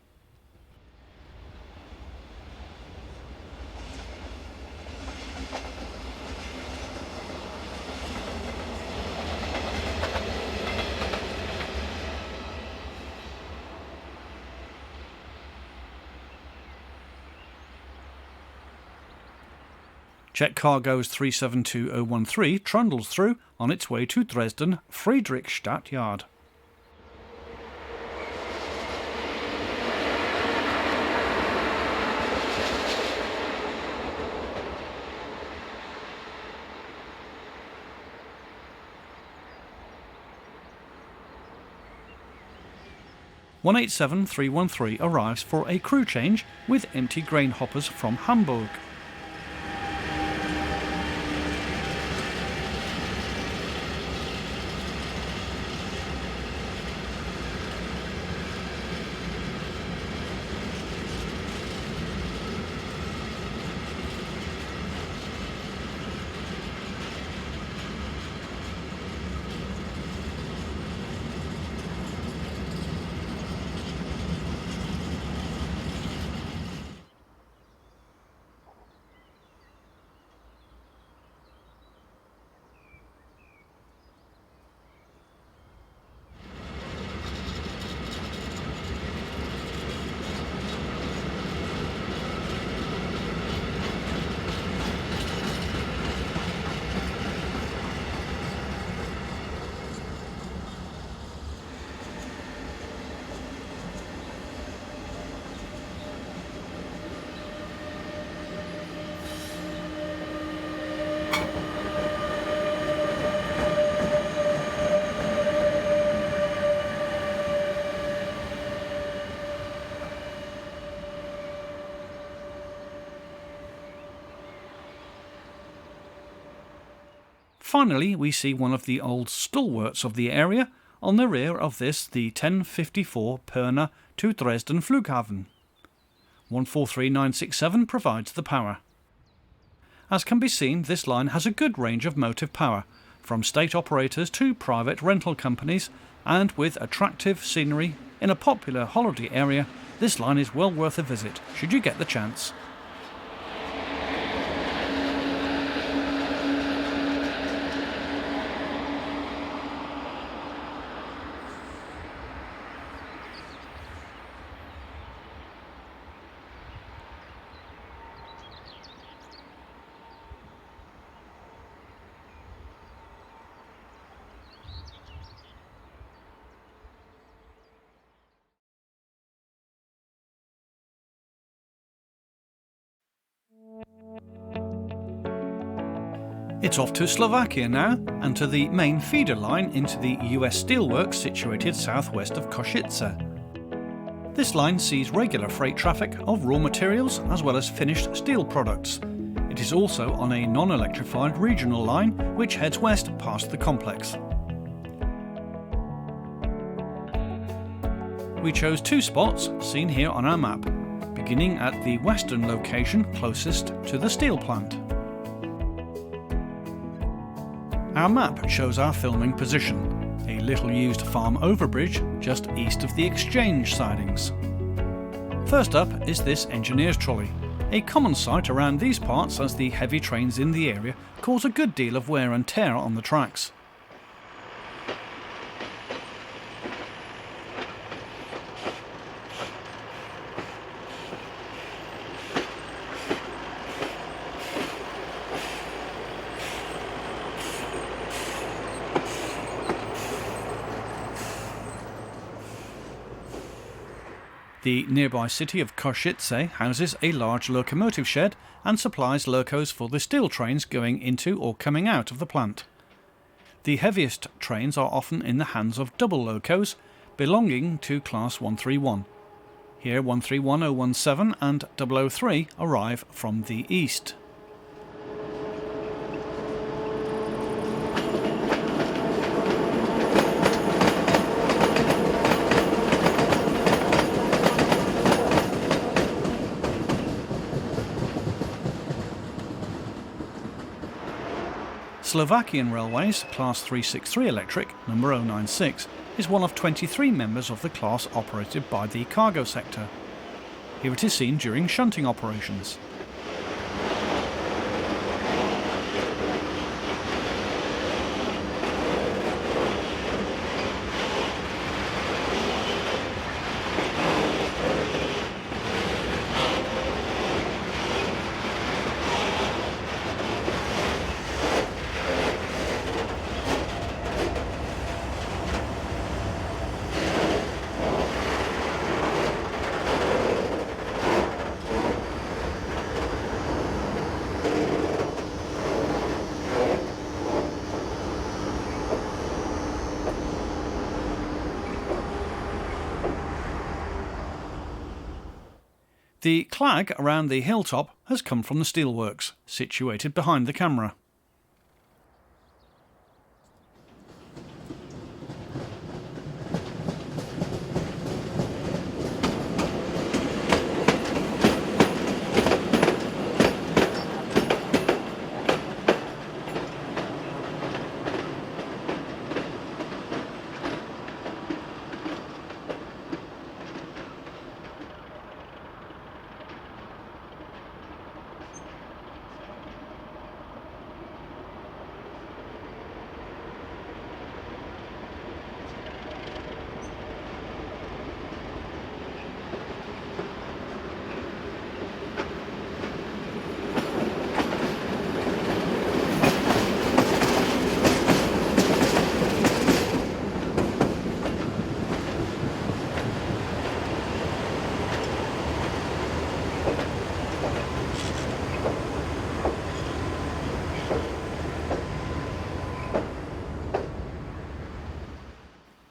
Czech Cargo's 372013 trundles through on its way to Dresden Friedrichstadt Yard. (187-313) arrives for a crew change with empty grain hoppers from Hamburg. Finally, we see one of the old stalwarts of the area. On the rear of this, the 1054 Pirna to Dresden Flughafen. 143967 provides the power. As can be seen, this line has a good range of motive power, from state operators to private rental companies, and with attractive scenery in a popular holiday area, this line is well worth a visit, should you get the chance. It's off to Slovakia now, and to the main feeder line into the US steelworks situated southwest of Košice. This line sees regular freight traffic of raw materials as well as finished steel products. It is also on a non-electrified regional line which heads west past the complex. We chose two spots seen here on our map, beginning at the western location closest to the steel plant. Our map shows our filming position, a little used farm overbridge just east of the exchange sidings. First up is this engineer's trolley, a common sight around these parts as the heavy trains in the area cause a good deal of wear and tear on the tracks. The nearby city of Košice houses a large locomotive shed and supplies locos for the steel trains going into or coming out of the plant. The heaviest trains are often in the hands of double locos belonging to Class 131. Here 131017 and 003 arrive from the east. Slovakian Railways Class 363 Electric, number 096, is one of 23 members of the class operated by the cargo sector. Here it is seen during shunting operations. The clag around the hilltop has come from the steelworks, situated behind the camera.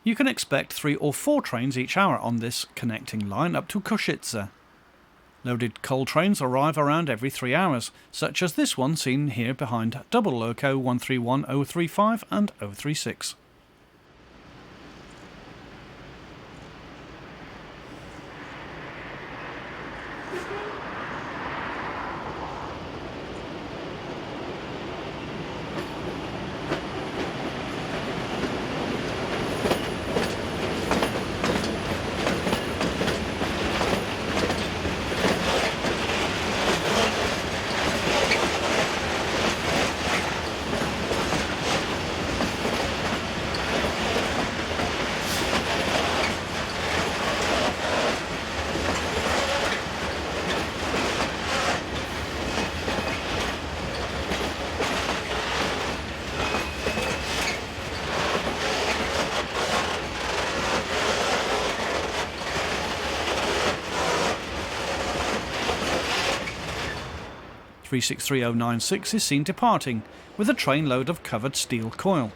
You can expect 3 or 4 trains each hour on this connecting line up to Košice. Loaded coal trains arrive around every 3 hours, such as this one seen here behind double loco 131 035 and 036. (363.096) is seen departing with a trainload of covered steel coil.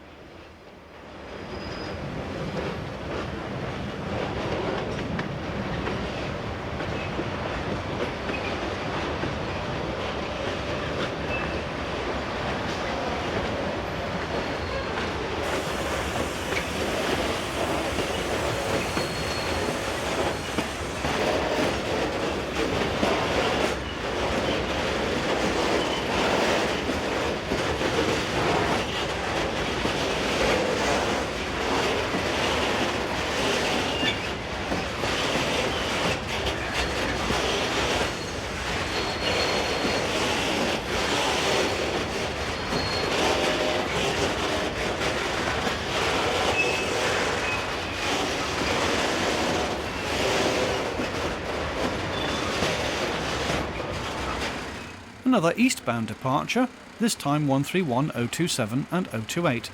Another eastbound departure, this time 131 027 and 028,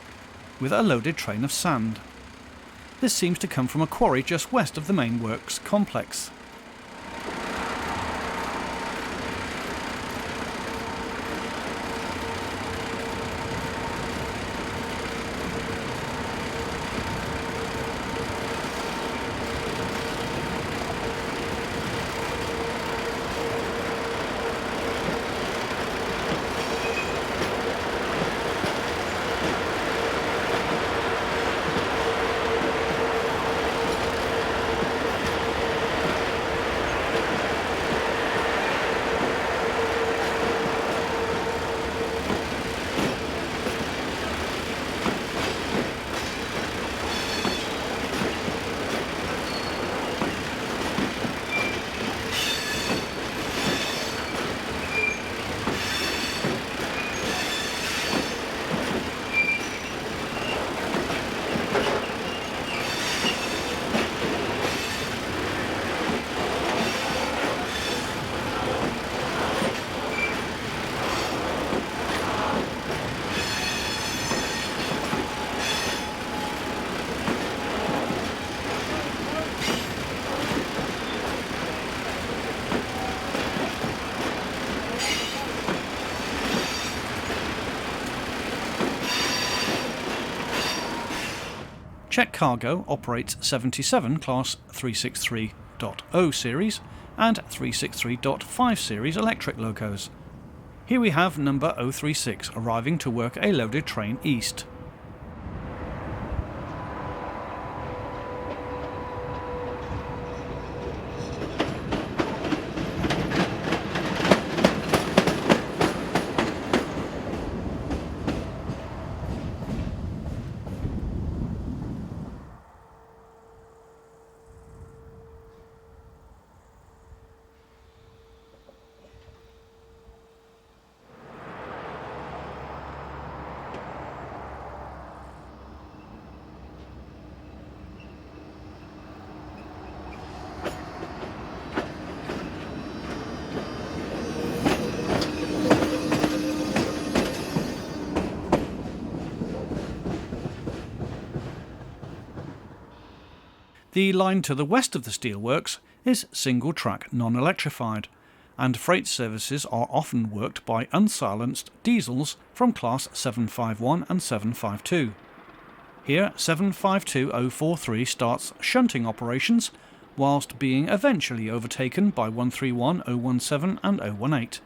with a loaded train of sand. This seems to come from a quarry just west of the main works complex. Czech Cargo operates 77 Class 363.0 series and 363.5 series electric locos. Here we have number 036 arriving to work a loaded train east. The line to the west of the steelworks is single-track non-electrified, and freight services are often worked by unsilenced diesels from Class 751 and 752. Here 752043 starts shunting operations, whilst being eventually overtaken by 131, 017 and 018.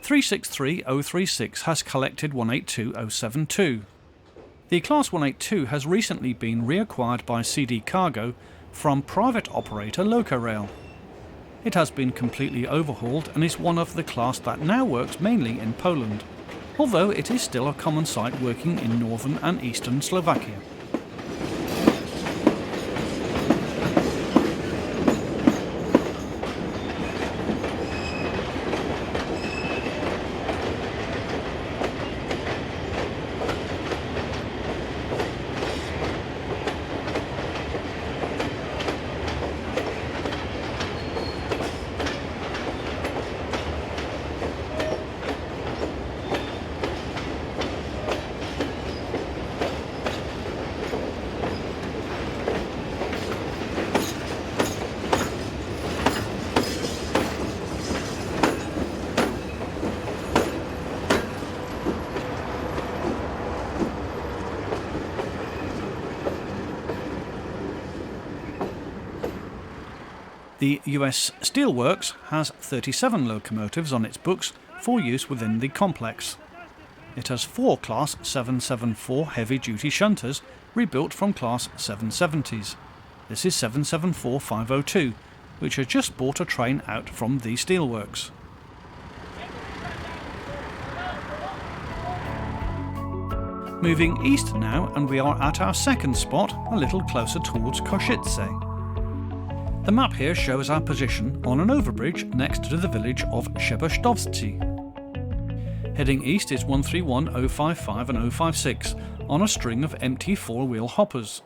(363-036) has collected 182-072. The Class 182 has recently been reacquired by CD Cargo from private operator Locorail. It has been completely overhauled and is one of the class that now works mainly in Poland, although it is still a common sight working in northern and eastern Slovakia. The US Steelworks has 37 locomotives on its books for use within the complex. It has 4 Class 774 heavy-duty shunters rebuilt from Class 770s. This is 774-502, which has just bought a train out from the Steelworks. Moving east now, and we are at our second spot, a little closer towards Košice. The map here shows our position on an overbridge next to the village of Przebesztowci. Heading east is 131, 055 and 056 on a string of empty four-wheel hoppers.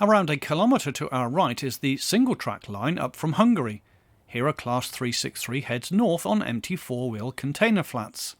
Around a kilometre to our right is the single-track line up from Hungary. Here a Class 363 heads north on empty four-wheel container flats.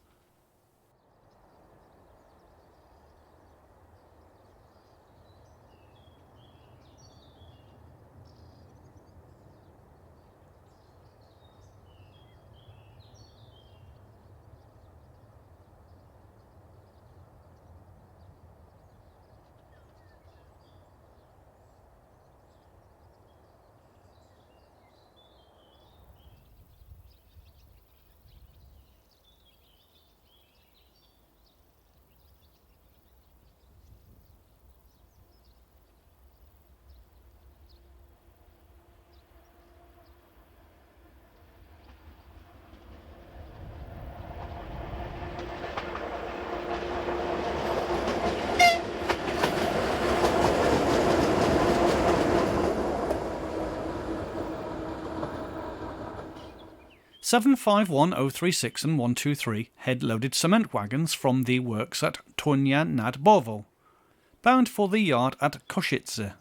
Seven 51036 and 123 head-loaded cement wagons from the works at Tornia nad Bovo, bound for the yard at Košice.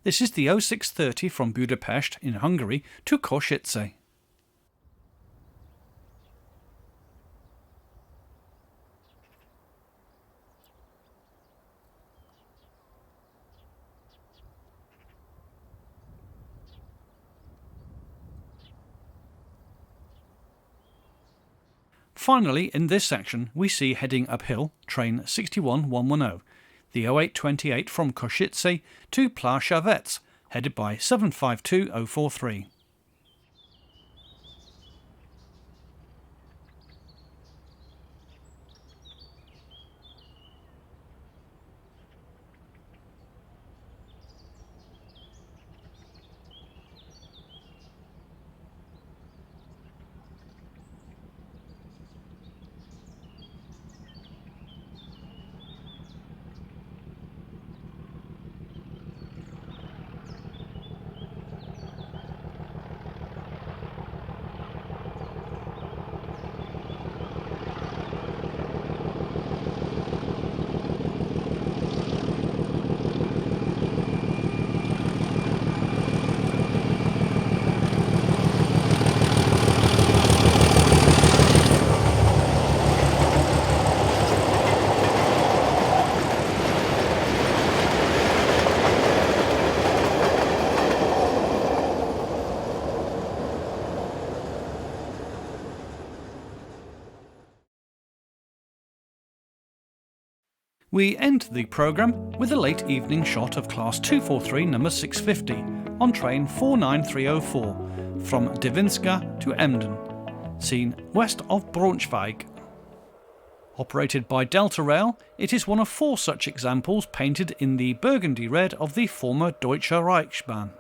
This is the 0630 from Budapest in Hungary to Košice. Finally, in this section, we see heading uphill train 61110, the 0828 from Košice to Plášovec, headed by 752043. We end the programme with a late evening shot of Class 243 number 650 on train 49304 from Divinska to Emden, seen west of Braunschweig. Operated by Delta Rail, it is one of 4 such examples painted in the burgundy red of the former Deutsche Reichsbahn.